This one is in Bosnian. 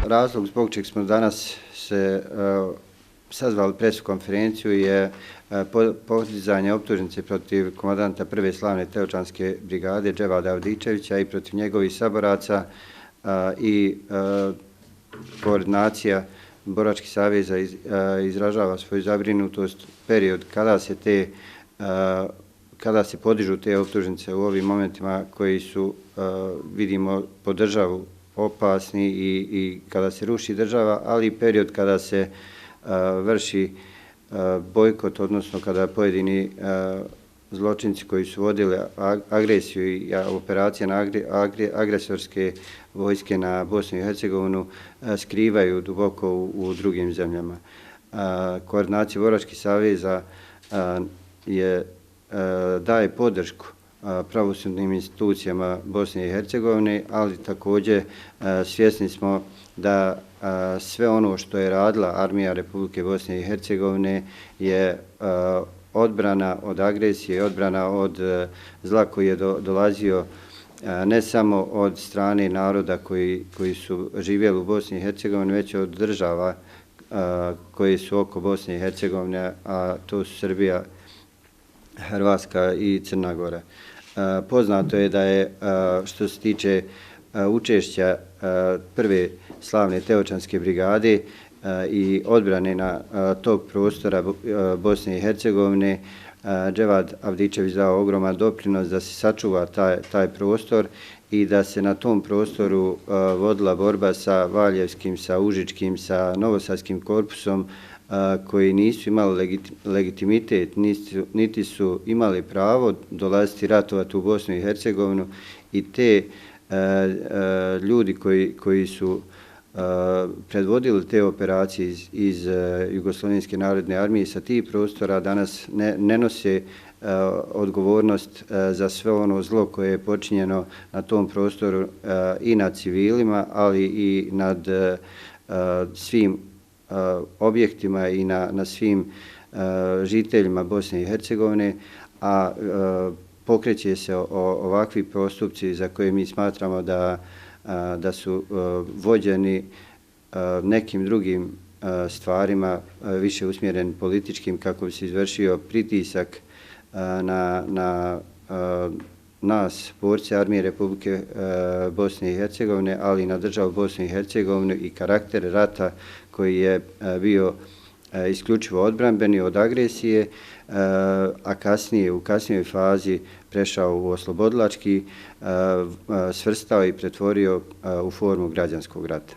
Razlog zbog čeg smo danas se sazvali presnu konferenciju je podizanje optužnice protiv komandanta prve slavne Teočanske brigade Dževada Avdičevića i protiv njegovih saboraca i koordinacija Boračkih saveza izražava svoju zabrinutost period kada se podižu te optužnice u ovim momentima koji su, vidimo, po državu opasni i kada se ruši država, ali i period kada se vrši bojkot, odnosno kada pojedini zločinci koji su vodili agresiju i operacije na agresorske vojske na Bosnu i Hercegovinu skrivaju duboko u drugim zemljama. Koordinacija Boračkih saveza daje podršku pravosudnim institucijama Bosne i Hercegovine, ali također svjesni smo da sve ono što je radila armija Republike Bosne i Hercegovine je odbrana od agresije, odbrana od zla koji je dolazio ne samo od strane naroda koji su živjeli u Bosni i Hercegovini, već od država koje su oko Bosne i Hercegovine, a to su Srbija, Hrvatska i Crna Gora. Poznato je da je, što se tiče učešća prve slavne Teočanske brigade i odbrane na tog prostora Bosne i Hercegovine, Dževad Avdičević dao ogroman doprinos da se sačuva taj prostor i da se na tom prostoru vodila borba sa Valjevskim, sa Užičkim, sa Novosadskim korpusom, koji nisu imali legitimitet, niti su imali pravo dolaziti ratovati u Bosnu i Hercegovinu, i te ljudi koji su predvodili te operacije iz Jugoslovenske narodne armije sa tih prostora danas ne nose odgovornost za sve ono zlo koje je počinjeno na tom prostoru i nad civilima, ali i nad svim objektima i na svim žiteljima Bosne i Hercegovine, a pokreće se ovakvi postupci za koje mi smatramo da su vođeni nekim drugim stvarima, više usmjereni političkim, kako bi se izvršio pritisak na nas, borce armije Republike Bosne i Hercegovine, ali i na državu Bosne i Hercegovine i karakter rata koji je bio isključivo odbranbeni od agresije, a kasnije, u kasnijoj fazi prešao u oslobodilački, svrstao i pretvorio u formu građanskog rata.